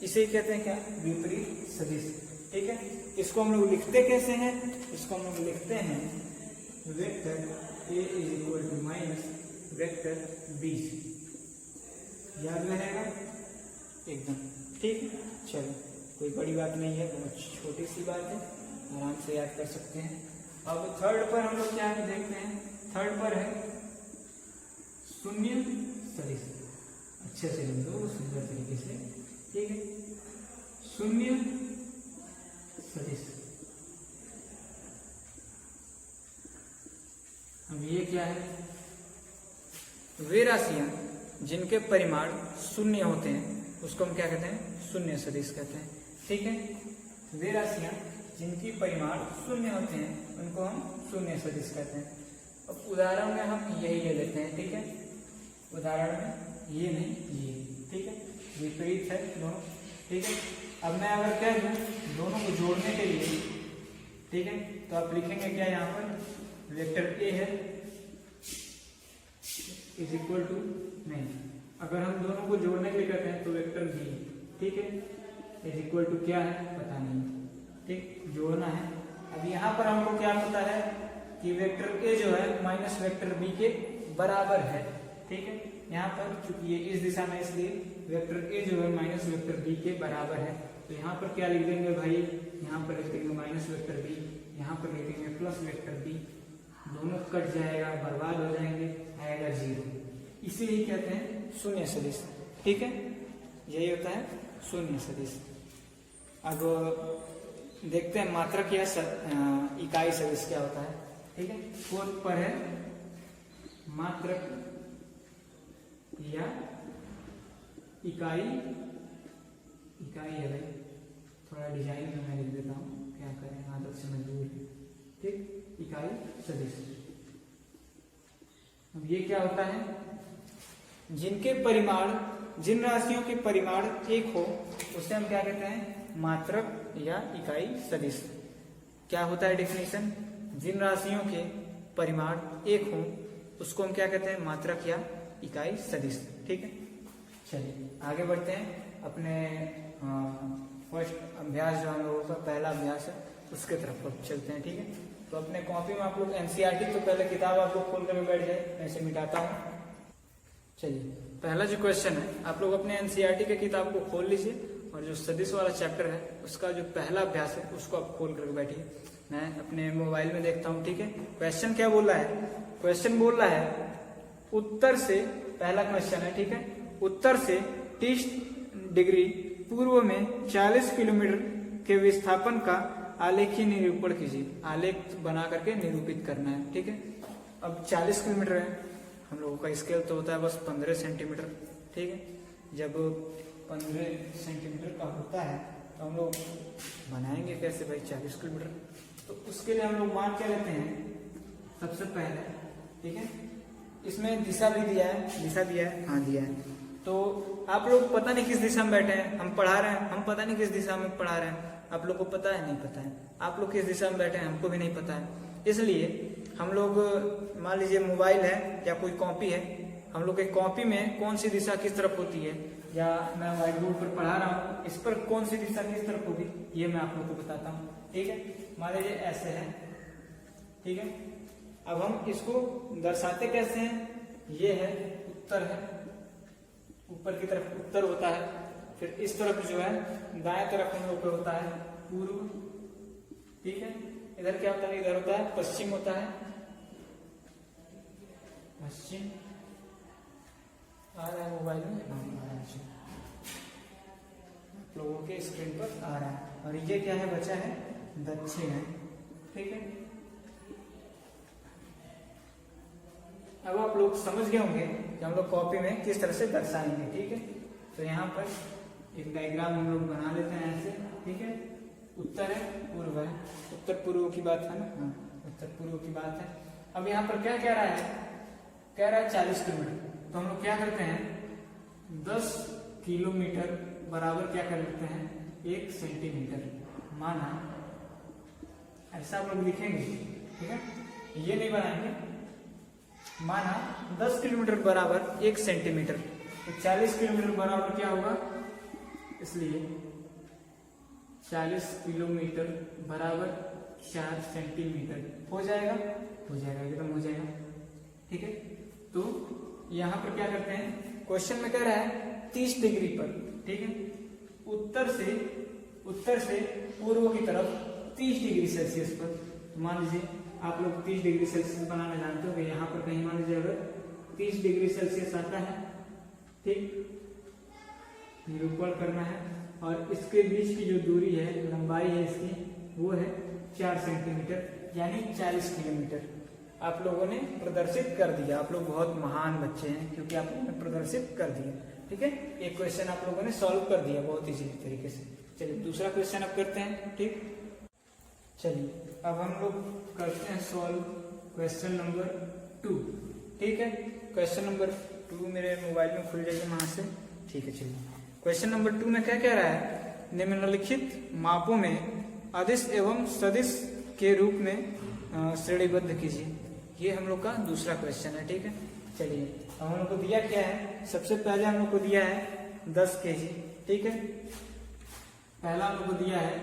इसे कहते हैं क्या, विपरीत सदिश। ठीक है, इसको हम लोग लिखते कैसे हैं, इसको हम लोग लिखते हैं vector A is equal to minus vector B C. याद रहेगा एकदम, ठीक है। चलो कोई बड़ी बात नहीं है, बहुत छोटी सी बात है, आराम से याद कर सकते हैं। अब थर्ड पर हम लोग क्या है देखते हैं। थर्ड पर है शून्य सदिश। अच्छे से लिख दो सुंदर तरीके से, ठीक है। शून्य सदिश। अब ये क्या है? वे राशियां जिनके परिमाण शून्य होते हैं उसको हम क्या कहते हैं? शून्य सदिश कहते हैं, ठीक है। वे राशियां जिनकी परिमाण शून्य होते हैं उनको हम शून्य सदिश कहते हैं। अब उदाहरण में हम यही ले लेते हैं, ठीक है। उदाहरण में ये नहीं ये, ठीक है, विपरीत है दोनों, ठीक है। अब मैं अगर कह दूं दोनों को जोड़ने के लिए, ठीक है, तो आप लिखेंगे क्या यहाँ पर? वेक्टर ए है इज इक्वल टू, नहीं, अगर हम दोनों को जोड़ने के लिए कहते हैं तो वेक्टर बी, ठीक है, इज इक्वल टू क्या है पता नहीं, ठीक, जोड़ना है। अब यहाँ पर हमको क्या पता है कि वेक्टर ए जो है माइनस वेक्टर बी के बराबर है, ठीक है। यहाँ पर चूंकि ये इस दिशा में, इसलिए वेक्टर ए जो है माइनस वेक्टर बी के बराबर है, तो यहाँ पर क्या लिख देंगे भाई? यहाँ पर लिख देंगे माइनस वेक्टर बी, यहाँ पर लिख देंगे प्लस वेक्टर बी, दोनों कट जाएगा, बर्बाद हो जाएंगे, आएगा 0। इसे ही कहते हैं शून्य सदिश, ठीक है। यही होता है शून्य सदिश। अब देखते हैं मात्रक या इकाई सदिश क्या होता है, ठीक है। फोर्थ पर है मात्रक या इकाई। इकाई है भाई, थोड़ा डिजाइन में मैं लिख देता हूँ, क्या करें, आदत से मजबूर है, ठीक। इकाई सदिश। अब ये क्या होता है? जिनके परिमाण, जिन राशियों के परिमाण एक हो उसे हम क्या कहते हैं? मात्रक या इकाई सदिश। क्या होता है डेफिनेशन? जिन राशियों के परिमाण एक हो उसको हम क्या कहते हैं? मात्रक या इकाई सदिश, ठीक है। चलिए आगे बढ़ते हैं अपने फर्स्ट अभ्यास जो हम लोगों का पहला अभ्यास है उसके तरफ अब चलते हैं, ठीक है। तो अपने कॉपी में आप लोग एनसीईआरटी, तो पहले किताब आप लोग खोल कर बैठ जाए, ऐसे मिटाता हूँ। चलिए पहला जो क्वेश्चन है, आप लोग अपने एनसीईआरटी के किताब को खोल लीजिए और जो सदिश वाला चैप्टर है उसका जो पहला अभ्यास है उसको आप खोल कर बैठिए। मैं अपने मोबाइल में देखता हूँ, ठीक है। क्वेश्चन क्या बोल रहा है? क्वेश्चन बोल रहा है उत्तर से, पहला क्वेश्चन है, ठीक है, उत्तर से 30 डिग्री पूर्व में 40 किलोमीटर के विस्थापन का आलेखीय निरूपण कीजिए। आलेख बना करके निरूपित करना है, ठीक है। अब 40 किलोमीटर है, हम लोगों का स्केल तो होता है बस 15 सेंटीमीटर, ठीक है। जब 15 सेंटीमीटर का होता है तो हम लोग बनाएंगे कैसे भाई 40 किलोमीटर? तो उसके लिए हम लोग मान क्या लेते हैं? सबसे पहले, ठीक है, इसमें दिशा भी दिया है, दिशा दिया है, हाँ दिया है। तो आप लोग पता नहीं किस दिशा में बैठे हैं, हम पढ़ा रहे हैं, हम पता नहीं किस दिशा में पढ़ा रहे हैं, आप लोग को पता है नहीं पता है, आप लोग किस दिशा में बैठे हैं हमको भी नहीं पता है। इसलिए हम लोग, मान लीजिए मोबाइल है या कोई कॉपी है, हम लोग की कॉपी में कौन सी दिशा किस तरफ होती है, या मैं व्हाइट बोर्ड पर पढ़ा रहा हूँ इस पर कौन सी दिशा किस तरफ होगी, ये मैं आप लोग को बताता हूँ, ठीक है। मान लीजिए ऐसे है, ठीक है। अब हम इसको दर्शाते कैसे हैं? ये है उत्तर है, ऊपर की तरफ उत्तर होता है, फिर इस तरफ जो है दाएं तरफ हम लोग को होता है पूर्व, ठीक है। इधर क्या होता है? इधर होता है पश्चिम, होता है पश्चिम। आ रहा है मोबाइल में, आप लोगों के स्क्रीन पर आ रहा है। और ये क्या है? बचा है दक्षिण है, ठीक है। अब आप लोग समझ गए होंगे कि हम लोग कॉपी में किस तरह से दर्शाएंगे, ठीक है। तो यहाँ पर एक डायग्राम हम लोग बना लेते हैं ऐसे, ठीक है। उत्तर है, पूर्व है, उत्तर पूर्व की बात है ना, हाँ उत्तर पूर्व की बात है। अब यहाँ पर क्या कह रहा है? कह रहा है 40 किलोमीटर, तो हम लोग क्या करते हैं? 10 किलोमीटर बराबर क्या कर लेते हैं? 1 सेंटीमीटर। माना ऐसा आप लोग लिखेंगे, ठीक है, ये नहीं बनाएंगे। माना 10 किलोमीटर बराबर 1 सेंटीमीटर, तो 40 किलोमीटर बराबर क्या होगा? इसलिए 40 किलोमीटर बराबर 4 सेंटीमीटर हो जाएगा, हो जाएगा, एकदम हो जाएगा। ठीक है, तो यहाँ पर क्या करते हैं, क्वेश्चन में कह रहा है 30 डिग्री पर, ठीक है, उत्तर से पूर्व की तरफ 30 डिग्री सेल्सियस पर। तो मान लीजिए आप लोग 30 डिग्री सेल्सियस बनाना जानते हो कि यहाँ पर कहीं मान लीजिए अगर 30 डिग्री सेल्सियस आता है, ठीक, निरूपण करना है और इसके बीच की जो दूरी है, लंबाई है इसकी, वो है 4 सेंटीमीटर यानी 40 किलोमीटर। आप लोगों ने प्रदर्शित कर दिया, आप लोग बहुत महान बच्चे हैं क्योंकि आप लोगों ने प्रदर्शित कर दिया। ठीक है, एक क्वेश्चन आप लोगों ने सॉल्व कर दिया बहुत इजी तरीके से। चलिए दूसरा क्वेश्चन अब करते हैं। ठीक, चलिए अब हम लोग करते हैं सॉल्व क्वेश्चन नंबर 2। ठीक है, क्वेश्चन नंबर 2 मेरे मोबाइल में खुल जाएगा वहां से। ठीक है, चलिए क्वेश्चन नंबर 2 में क्या कह रहा है, निम्नलिखित मापों में अदिश एवं सदिश के रूप में श्रेणीबद्ध कीजिए। ये हम लोग का दूसरा क्वेश्चन है। ठीक है, चलिए अब हम लोग को दिया क्या है, सबसे पहले हम लोग को दिया है 10 kg। ठीक है, पहला हम लोग को दिया है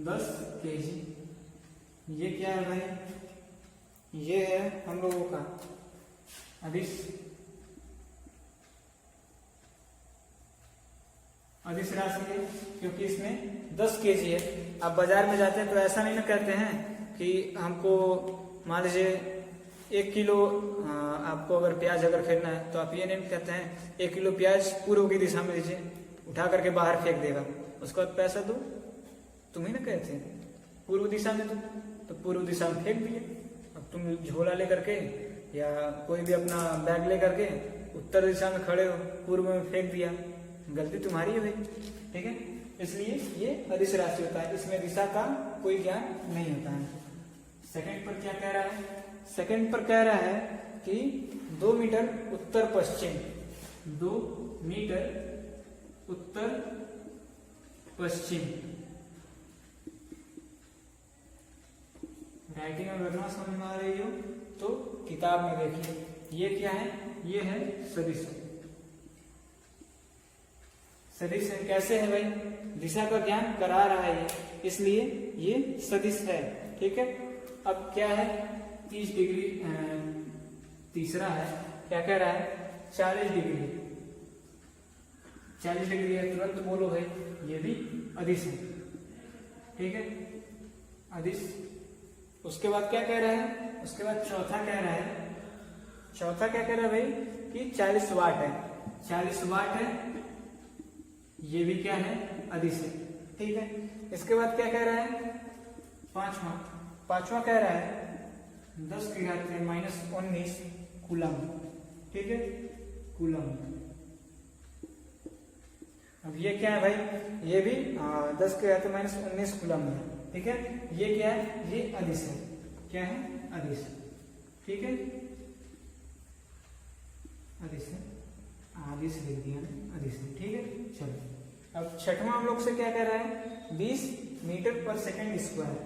10 kg। ये क्या है भाई, ये है हम लोगों का अदिश राशि है क्योंकि इसमें 10 kg है। आप बाजार में जाते हैं तो ऐसा नहीं ना कहते हैं कि हमको मान लीजिए 1 किलो आपको अगर प्याज अगर खरीदना है तो आप ये नहीं कहते हैं 1 किलो प्याज पूर्व की दिशा में लीजिए, उठा करके बाहर फेंक देगा, उसके बाद पैसा दो, तुम ही ना कहते हैं पूर्व दिशा में दो, तो पूर्व दिशा में फेंक दिए। अब तुम झोला लेकर के या कोई भी अपना बैग लेकर के उत्तर दिशा में खड़े हो, पूर्व में फेंक दिया, गलती तुम्हारी है भाई। ठीक है, इसलिए ये अदिश राशि होता है, इसमें दिशा का कोई ज्ञान नहीं होता है। सेकंड पर क्या कह रहा है, सेकंड पर कह रहा है कि 2 मीटर उत्तर पश्चिम, 2 मीटर उत्तर पश्चिम। राइटिंग में अगर ना समझ में आ रही हो तो किताब में देखिए। ये क्या है, ये है सदिश। सदिश कैसे है भाई, दिशा का ज्ञान करा रहा है ये, इसलिए ये सदिश है। ठीक है, अब क्या है 30 डिग्री, तीसरा है क्या कह रहा है 40 डिग्री। 40 डिग्री है, तुरंत बोलो भाई ये भी अदिश है। ठीक है, अदिश। उसके बाद क्या कह रहा है, उसके बाद चौथा कह रहा है, चौथा क्या कह रहा है भाई कि 40 वाट है, 40 वाट है, ये भी क्या है अदिश है। ठीक है, इसके बाद क्या कह रहा है पांचवा कह रहा है 10 की घात -19 कूलम। ठीक है, कूलम। अब ये क्या है भाई, ये भी 10 की घात -19 कूलम है। ठीक है, ये क्या है, ये अदिश है। क्या है, अदिश। ठीक है, अदिश है, आदिश लिख दिया, अदिश है। ठीक है, चलो अब छठवां हम लोग से क्या कह रहा है 20 मीटर पर सेकंड स्क्वायर।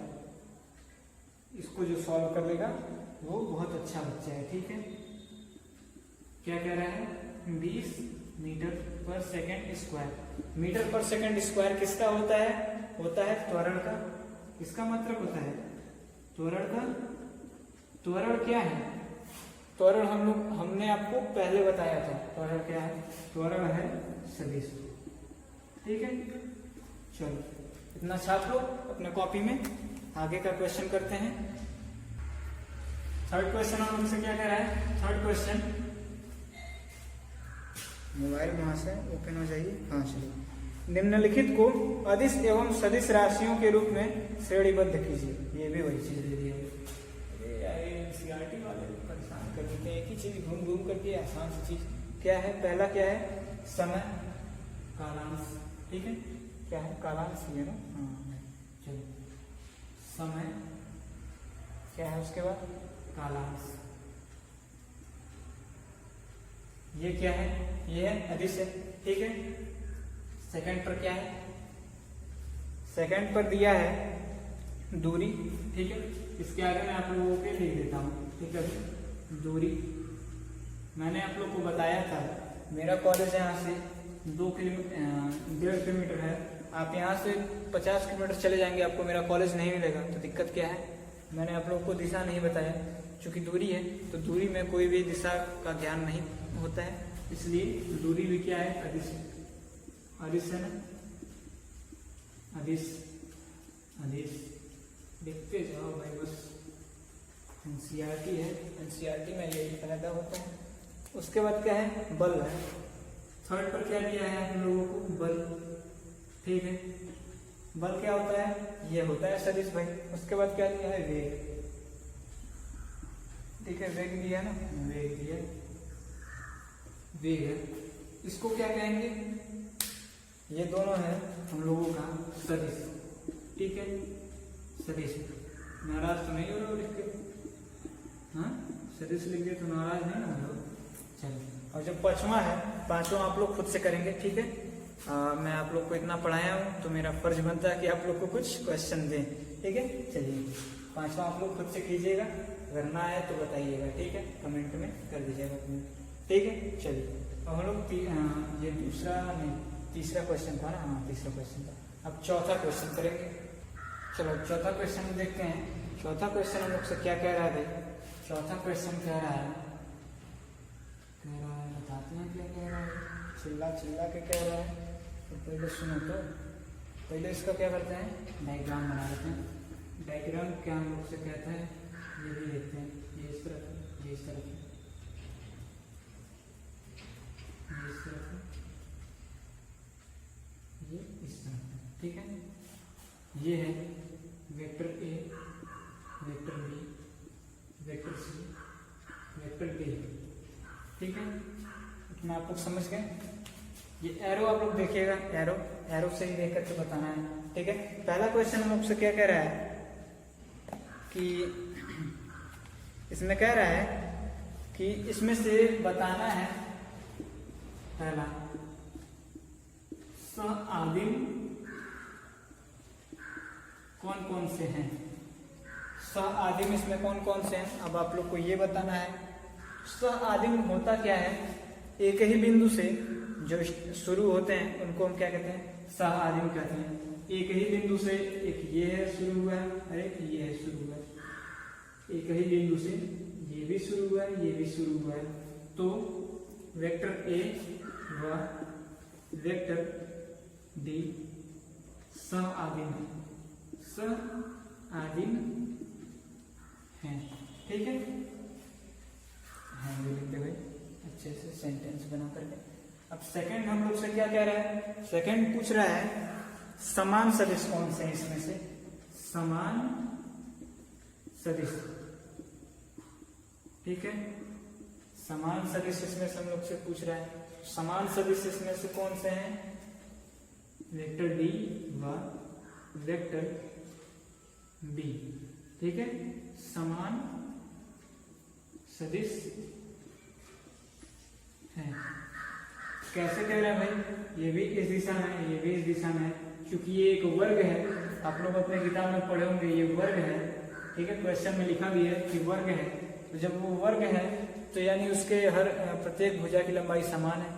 इसको जो सॉल्व कर लेगा वो बहुत अच्छा बच्चा है। ठीक है, क्या कह रहा है 20 मीटर पर सेकंड स्क्वायर। मीटर पर सेकंड स्क्वायर किसका होता है, त्वरण का। किसका मतलब होता है, त्वरण का। त्वरण क्या है, त्वरण हमने आपको पहले बताया था, त्वरण क्या है, त्वरण है सदिश। ठीक है, चलो इतना छाप लो अपने कॉपी में, आगे का क्वेश्चन करते हैं। थर्ड क्वेश्चन हम हमसे क्या कह रहा है, थर्ड क्वेश्चन, मोबाइल वहां से ओपन हो जाइए। हाँ चलिए, निम्नलिखित को अदिश एवं सदिश राशियों के रूप में श्रेणीबद्ध कीजिए। ये भी वही चीज दे दी है, एनसीईआरटी वाले परेशान कर देते हैं, एक ही चीज घूम घूम करके आसान सी चीज। क्या है, पहला क्या है समय, कालांश। ठीक है, क्या है कालांश है ना। हाँ चलो, समय क्या है, उसके बाद कालांश। ये क्या है, ये है अदिश है। ठीक है, सेकंड पर क्या है, सेकंड पर दिया है दूरी। ठीक है, इसके आगे मैं आप लोगों के लिख देता हूँ। ठीक है, दूरी मैंने आप लोग को बताया था, मेरा कॉलेज यहाँ से 1.5 किलोमीटर है। आप यहाँ से 50 किलोमीटर चले जाएंगे, आपको मेरा कॉलेज नहीं मिलेगा। तो दिक्कत क्या है, मैंने आप लोगों को दिशा नहीं बताया, चूंकि दूरी है तो दूरी में कोई भी दिशा का ज्ञान नहीं होता है, इसलिए दूरी भी क्या है, अदिश है। अदिश है ना, अदिश अदिश देखते जाओ भाई, बस एनसीईआरटी है, एनसीईआरटी में यही फायदा होता है। उसके बाद क्या है, बल है। थर्ड पर क्या दिया है हम लोगों को, बल। ठीक है, बल क्या होता है, ये होता है सदिश भाई। उसके बाद क्या दिया है, वेग। ठीक है, वेग दिया ना, वेग दिया, वेग है। इसको क्या कहेंगे, ये दोनों है हम लोगों का सदिश। ठीक है, सदिश। नाराज तो नहीं हो रहे हो लिख के, हाँ सदिश लिख के तो नाराज नहीं हो रहे हो। चलिए, और जो पांचवा है, पांचवा आप लोग खुद से करेंगे। ठीक है, मैं आप लोग को इतना पढ़ाया हूँ तो मेरा फर्ज बनता है कि आप लोग को कुछ क्वेश्चन दें। ठीक है, चलिए पांचवा आप लोग खुद से कीजिएगा, अगर ना आए तो बताइएगा। ठीक है, कमेंट में कर दीजिएगा कमेंट। ठीक है, चलिए अब हम लोग ये दूसरा नहीं तीसरा क्वेश्चन था ना, हाँ तीसरा क्वेश्चन था। अब चौथा क्वेश्चन करेंगे। चलो चौथा क्वेश्चन देखते हैं। चौथा क्वेश्चन हम लोग से क्या कह रहा है भाई, चौथा क्वेश्चन कह रहा है बताते हैं क्या कह रहा है, चिल्ला चिल्ला के कह रहा है। तो पहले सुनो, तो पहले इसका क्या करते हैं, डायग्राम बना लेते हैं। डायग्राम क्या हम लोग से कहते हैं, ये भी देखते हैं। ये इस तरफ, ये इस तरफ, ये इस तरफ, ये इस तरफ। ठीक है, ये है vector A, vector B, vector C, vector D. ठीक है, इतना आप लोग समझ गए। ये एरो आप लोग देखिएगा, एरो एरो से ही देख करके बताना है। ठीक है, पहला क्वेश्चन हम लोग से क्या कह रहा है कि इसमें कह रहा है कि इसमें से बताना है, पहला सआदिम कौन कौन से हैं। सआदिम इसमें कौन कौन से हैं, अब आप लोग को ये बताना है। सआदिम होता क्या है, एक ही बिंदु से जो शुरू होते हैं उनको हम क्या कहते हैं, सआदिम कहते हैं। एक ही बिंदु से, एक ये है शुरू हुआ है और एक ये है शुरू हुआ है। एक ही बिंदु से ये भी शुरू हुआ है, ये भी शुरू हुआ है, तो वेक्टर ए व वेक्टर डी सआदिम है, सआदिम है। ठीक है, लिखते हुए अच्छे से सेंटेंस बना करके। अब सेकंड हम लोग से क्या कह रहा है, सेकंड पूछ रहा है समान सदिश कौन से हैं इसमें से, समान सदिश। ठीक है, समान सदिश इसमें से हम लोग से पूछ रहा है। समान सदिश इसमें से कौन से हैं, वेक्टर डी व वेक्टर बी। ठीक है, समान सदिश है। कैसे कह रहे हैं भाई, ये भी इस दिशा में, ये भी इस दिशा में, क्योंकि ये एक वर्ग है। आप लोग अपने किताब में पढ़े होंगे, ये वर्ग है। ठीक है, क्वेश्चन में लिखा भी है कि वर्ग है। तो जब वो वर्ग है तो यानी उसके हर प्रत्येक भुजा की लंबाई समान है,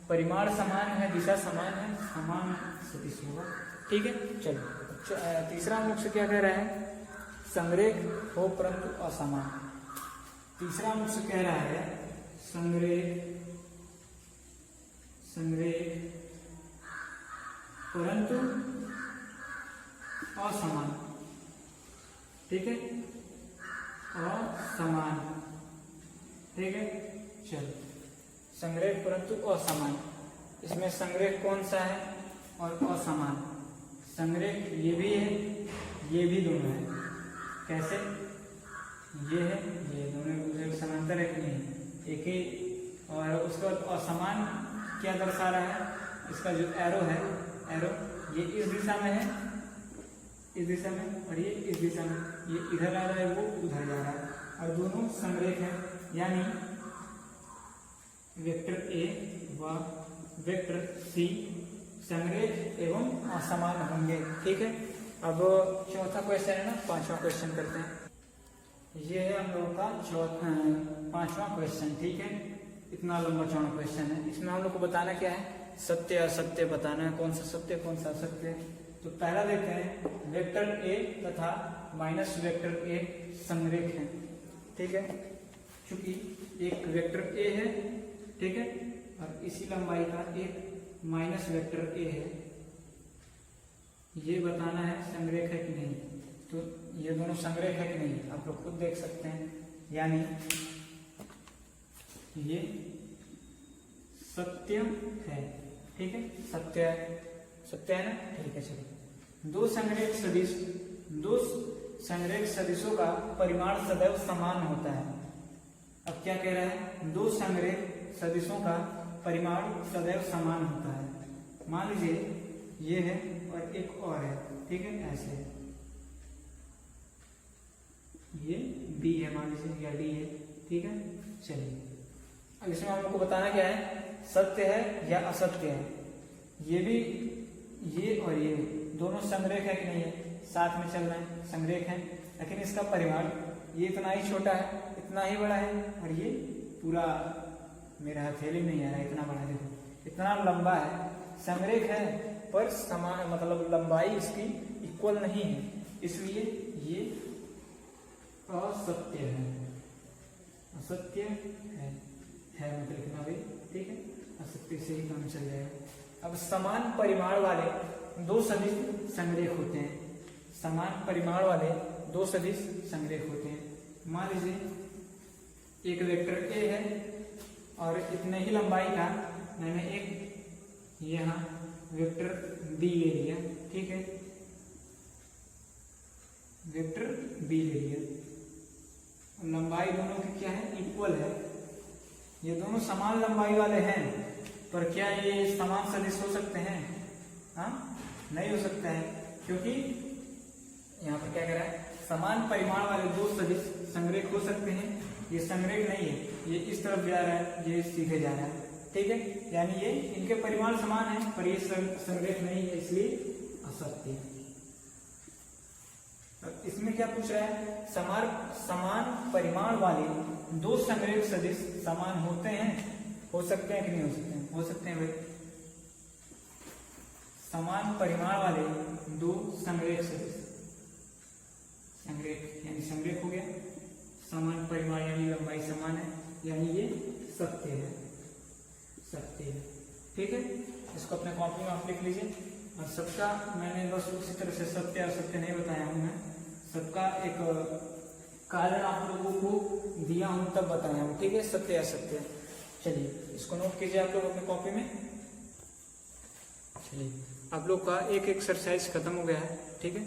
परिमाण समान है, दिशा समान है, समान सदिश होगा। ठीक है, चलो तीसरा हम लोग से क्या कह रहा है, संरेख हो परंतु असमान। तीसरा हम लोग से कह रहा है संरेख परंतु असमान। ठीक है, असमान। ठीक है, चलो संरेख परंतु असमान। इसमें संरेख कौन सा है और असमान। संरेख ये भी है, ये भी दोनों है। कैसे, ये है, ये दोनों समांतर है कि नहीं, एक ही। और उसका असमान क्या दर्शा रहा है, इसका जो एरो है, एरो ये इस दिशा में है, इस दिशा में, और ये इस दिशा में, ये इधर आ रहा है, वो उधर जा रहा है, और दोनों संरेख है। यानी वेक्टर ए व वेक्टर सी संरेख एवं असमान होंगे। ठीक है, अब चौथा क्वेश्चन है ना, पांचवा क्वेश्चन करते हैं। ये है हम लोगों का पांचवा क्वेश्चन। ठीक है, इतना लंबा चौड़ा क्वेश्चन है। इसमें हम लोग को बताना क्या है, सत्य असत्य बताना है, कौन सा सत्य कौन सा असत्य है। तो पहला देखते हैं, वेक्टर ए तथा माइनस वेक्टर ए संरेख है। ठीक है, चूंकि एक वेक्टर ए है, ठीक है, और इसी लंबाई का एक माइनस वेक्टर ए है, ये बताना है संरेख है कि नहीं। तो ये दोनों संरेख है कि नहीं आप लोग खुद देख सकते हैं, यानी ये सत्य है, ठीक है, सत्य है, सत्य है ना, ठीक है। चलिए, दो संरेख सदिशों का परिमाण सदैव समान होता है। अब क्या कह रहा है, दो संरेख सदिशों का परिमाण सदैव समान होता है। मान लीजिए ये है और एक और है, ठीक है, ऐसे ये बी है मान लीजिए, या डी है, ठीक है। चलिए, अब इसमें हम लोग को बताना क्या है, सत्य है या असत्य है। ये भी, ये और ये दोनों संरेख है कि नहीं है, साथ में चल रहे हैं, संरेख है, लेकिन इसका परिमाण ये इतना ही छोटा है, इतना ही बड़ा है, और ये पूरा मेरा हथेली नहीं आ रहा है, इतना बड़ा, देखो इतना लंबा है, संरेख है पर समान, मतलब लंबाई इसकी इक्वल नहीं है, इसलिए ये असत्य है, असत्य है मतलब लिखना भी, ठीक है, असत्य से ही काम चल जाएगा। अब समान परिमाण वाले दो सदिश संरेख होते हैं, समान परिमाण वाले दो सदिश संरेख होते हैं। मान लीजिए एक वेक्टर ए है और इतने ही लंबाई का मैंने एक यहाँ वेक्टर बी ले लिया, ठीक है, वेक्टर बी ले लिया, लंबाई दोनों की क्या है, इक्वल है, ये दोनों समान लंबाई वाले हैं, पर क्या ये समान सदिश हो सकते हैं? हाँ, नहीं हो सकता है, क्योंकि यहाँ पर क्या कह रहा है, समान परिमाण वाले दो सदिश संरेख हो सकते हैं, ये संरेख नहीं है, ये इस तरफ जा रहा है, ये सीधे जा रहा है, ठीक है, यानी ये इनके परिमाण समान है, पर ये संरेख नहीं है, इसलिए असत्य है। इसमें क्या पूछ रहा है, समान परिमाण वाले दो संरेख सदिश समान होते हैं, हो सकते हैं कि नहीं हो सकते हैं? हो सकते हैं भाई। समान परिमाण वाले दो संरेख सदिश, संरेख यानी संरेख हो गया, समान परिमाण यानी लंबाई समान है, यानी ये सत्य है, सत्य है, ठीक है। इसको अपने कॉपी में आप लिख लीजिए। और सबका मैंने बस उसी तरह से सत्य और सत्य नहीं बताया हूँ, मैं सबका एक कारण आप लोगों को दिया हूं तब बताया हूं, ठीक है, सत्य असत्य। चलिए, इसको नोट कीजिए आप लोग अपने कॉपी में। चलिए, आप लोग का एक एक्सरसाइज खत्म हो गया है, ठीक है,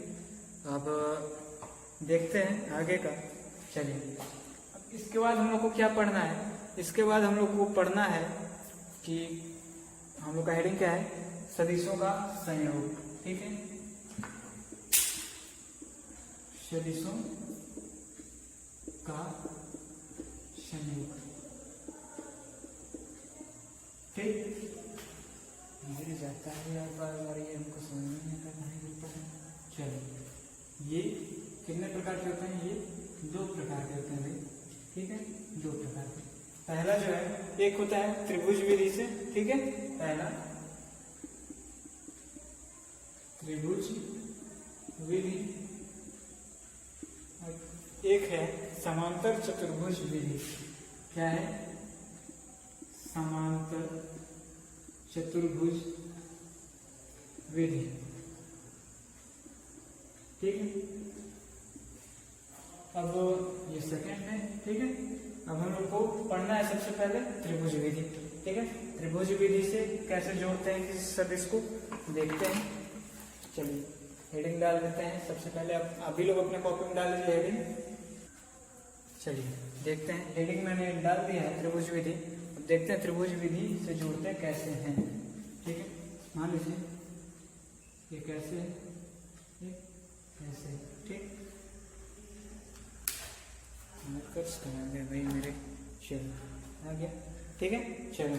अब देखते हैं आगे का। चलिए, अब इसके बाद हम लोग को क्या पढ़ना है, इसके बाद हम लोग को पढ़ना है कि हम लोग का हेडिंग क्या है, सदिशों का संयोग, ठीक है, सदिशों का संयोग, ठीक। गिर जाता है यार बार बार, ये हमको समझ में नहीं मिलता है। चलो, ये कितने प्रकार के होते हैं, ये दो प्रकार के होते हैं भाई, ठीक है, दो प्रकार के। पहला जो है, एक होता है त्रिभुज विधि से, ठीक है, पहला त्रिभुज विधि, एक है समांतर चतुर्भुज विधि। क्या है, समांतर चतुर्भुज विधि, ठीक है। अब ये सेकंड है, ठीक है। अब हम लोग को पढ़ना है सबसे पहले त्रिभुज विधि, ठीक है। त्रिभुज विधि से कैसे जोड़ते हैं किसी सदिश को, देखते हैं। चलिए, हेडिंग डाल देते हैं सबसे पहले। आप भी लोग अपने कॉपी में डाल लीजिए हेडिंग। चलिए, देखते हैं, हेडिंग मैंने डाल दिया है त्रिभुज विधि। अब देखते हैं त्रिभुज विधि से जोड़ते कैसे हैं, ठीक है। मान लीजिए ये कैसे है, ये कैसे, ठीक, भाई मेरे, चलो आ गया, ठीक है। चलो,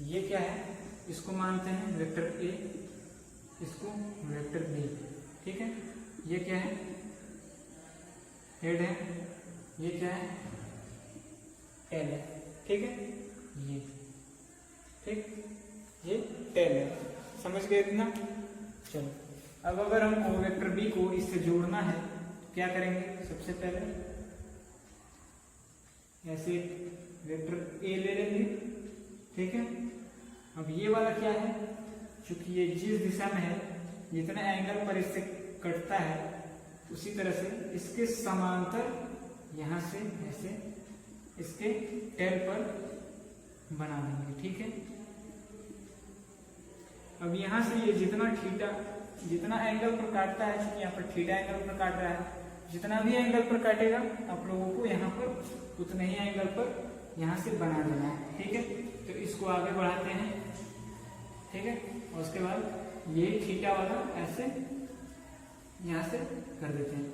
ये क्या है, इसको मानते हैं वेक्टर ए, इसको वेक्टर बी, ठीक है। ये क्या है, हेड है, ये क्या है, एल है, ठीक है, ये, ठीक, ये टेल है, समझ गए इतना। चलो, अब अगर हमको वेक्टर बी को इससे जोड़ना है, क्या करेंगे, सबसे पहले ऐसे वेक्टर ए ले लेंगे, ठीक है। अब ये वाला क्या है, चूंकि ये जिस दिशा में है, जितने एंगल पर इससे कटता है उसी तरह से इसके समांतर यहाँ से ऐसे इसके टेल पर बना देंगे, ठीक है। अब यहाँ से ये जितना एंगल पर काटता है, चूंकि यहाँ पर थीटा एंगल पर काट रहा है, जितना भी एंगल पर काटेगा आप लोगों को यहाँ पर उतने ही एंगल पर यहाँ से बना देना है, ठीक है। तो इसको आगे बढ़ाते हैं, ठीक है। और उसके बाद ये थीटा वाला ऐसे यहाँ से कर देते हैं,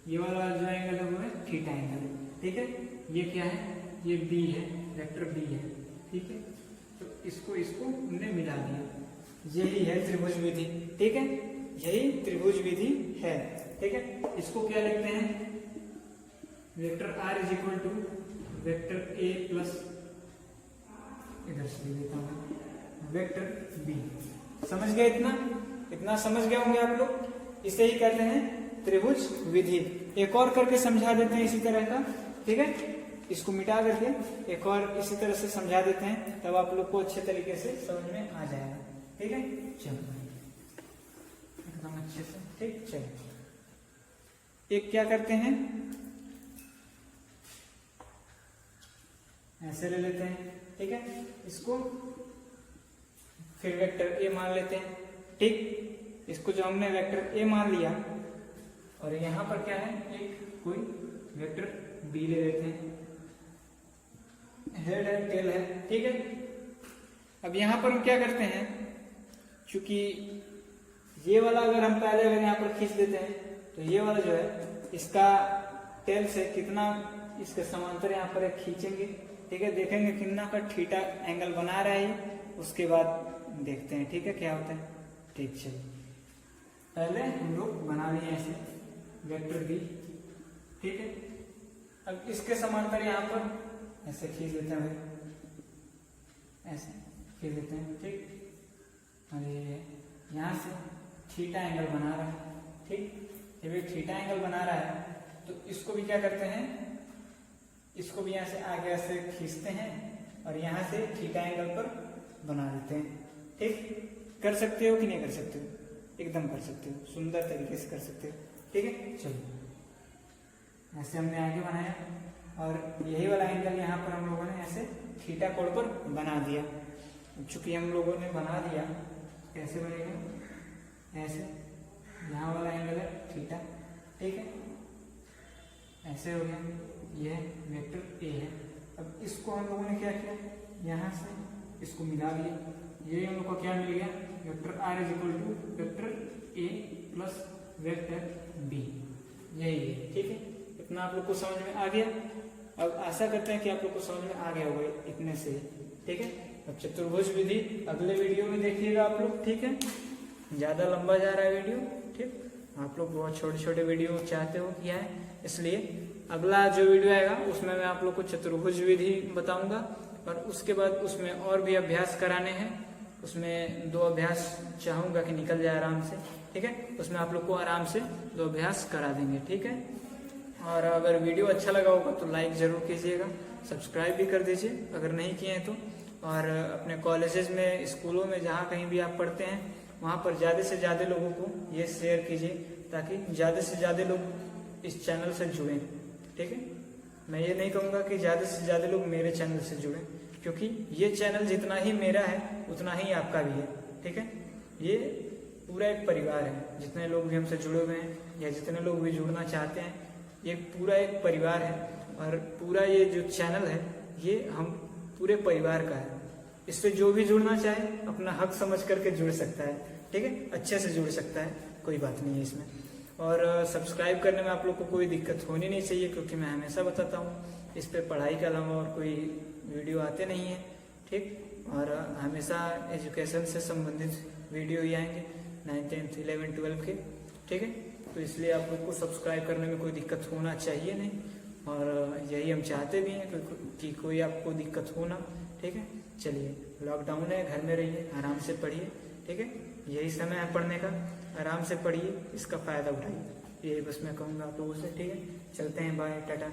ये वाला जो एंगल है वो है थीटा एंगल, ठीक है। ये क्या है, ये बी है, वेक्टर बी है, ठीक है। तो इसको हमने मिला दिया, यही है त्रिभुज विधि, ठीक है। यही त्रिभुज विधि है, ठीक है। इसको क्या लिखते हैं, vector r is equal to vector a plus, इधर से लिख देता हूँ, वेक्टर b। समझ गए, इतना समझ गए होंगे आप लोग। इसे ही कहते हैं त्रिभुज विधि। एक और करके समझा देते हैं इसी तरह का, ठीक है। इसको मिटा करके एक और इसी तरह से समझा देते हैं, तब आप लोग को अच्छे तरीके से समझ में आ जाएगा, ठीक है। चलो एकदम अच्छे से, ठीक। चलो एक क्या करते हैं, ऐसे ले लेते हैं, ठीक है। इसको फिर वेक्टर ए मान लेते हैं, ठीक। इसको जो हमने वेक्टर ए मान लिया, और यहां पर क्या है, एक कोई वेक्टर बी ले लेते हैं, हेड है, टेल है, ठीक है। अब यहां पर हम क्या करते हैं, चूंकि ये वाला अगर हम पहले अगर यहाँ पर खींच देते हैं तो ये वाला जो है इसका टेल से कितना इसके समांतर यहाँ पर खींचेंगे, ठीक है। देखेंगे कितना का थीटा एंगल बना रहा है, उसके बाद देखते हैं, ठीक है, क्या होता है, ठीक। चलिए पहले हम लोग बना लिए ऐसे वेक्टर बी, ठीक है। अब इसके समांतर यहाँ पर ऐसे खींच देते हैं, ऐसे खींच देते हैं, ठीक। और ये यहाँ से थीटा एंगल बना रहा है, ठीक। जब ये थीटा एंगल बना रहा है तो इसको भी क्या करते हैं, इसको भी यहाँ से आगे ऐसे खींचते हैं और यहाँ से थीटा एंगल पर बना देते हैं, ठीक। कर सकते हो कि नहीं कर सकते हो, एकदम कर सकते हो, सुंदर तरीके से कर सकते हो, ठीक है। चलो ऐसे हमने आगे बनाया, और यही वाला एंगल यहाँ पर हम लोगों ने ऐसे थीटा कोण पर बना दिया। चूंकि हम लोगों ने बना दिया, कैसे बनेगा, ऐसे यहाँ वाला एंगल है थीटा, ठीक है, ऐसे हो गया, ये वेक्टर ए है। अब इसको हम लोगों ने क्या किया, यहाँ से इसको मिला लिया, ये हम लोग को क्या मिल गया, vector r is equal to vector A plus vector B, यही है, ठीक है। इतना आप लोग को समझ में आ गया। अब आशा करते हैं कि आप लोग को समझ में आ गया होगा इतने से, ठीक है। अब चतुर्भुज विधि अगले वीडियो में देखिएगा आप लोग, ठीक है। ज्यादा लंबा जा रहा है वीडियो, ठीक। आप लोग बहुत छोटे छोटे वीडियो चाहते हो किया है, इसलिए अगला जो वीडियो आएगा उसमें मैं आप लोग को चतुर्भुज विधि बताऊंगा, और उसके बाद उसमें और भी अभ्यास कराने हैं। उसमें 2 अभ्यास चाहूंगा कि निकल जाए आराम से, ठीक है। उसमें आप लोग को आराम से 2 अभ्यास करा देंगे, ठीक है। और अगर वीडियो अच्छा लगा होगा तो लाइक जरूर कीजिएगा, सब्सक्राइब भी कर दीजिए अगर नहीं किए हैं तो। और अपने कॉलेजेस में, स्कूलों में, जहाँ कहीं भी आप पढ़ते हैं वहाँ पर ज़्यादा से ज़्यादा लोगों को ये शेयर कीजिए, ताकि ज़्यादा से ज़्यादा लोग इस चैनल से जुड़ें, ठीक है। मैं ये नहीं कहूँगा कि ज़्यादा से ज़्यादा लोग मेरे चैनल से जुड़ें, क्योंकि ये चैनल जितना ही मेरा है उतना ही आपका भी है, ठीक है। ये पूरा एक परिवार है, जितने लोग भी हमसे जुड़े हुए हैं या जितने लोग भी जुड़ना चाहते हैं, ये पूरा एक परिवार है। और पूरा ये जो चैनल है ये हम पूरे परिवार का है। इससे जो भी जुड़ना चाहे अपना हक समझ करके जुड़ सकता है, ठीक है, अच्छे से जुड़ सकता है, कोई बात नहीं है इसमें। और सब्सक्राइब करने में आप लोग को कोई दिक्कत होनी नहीं चाहिए, क्योंकि मैं हमेशा बताता हूँ इस पे पढ़ाई के अलावा और कोई वीडियो आते नहीं है, ठीक। और हमेशा एजुकेशन से संबंधित वीडियो ही आएंगे, 9th 10th 11th 12th के, ठीक है। तो इसलिए आप लोग को सब्सक्राइब करने में कोई दिक्कत होना चाहिए नहीं, और यही हम चाहते भी हैं कि कोई आपको दिक्कत हो ना, ठीक है। चलिए, लॉकडाउन है, घर में रहिए, आराम से पढ़िए, ठीक है। यही समय है पढ़ने का, आराम से पढ़िए, इसका फायदा उठाइए, यही बस मैं कहूँगा आप लोगों से, ठीक है। चलते हैं, बाय, टाटा।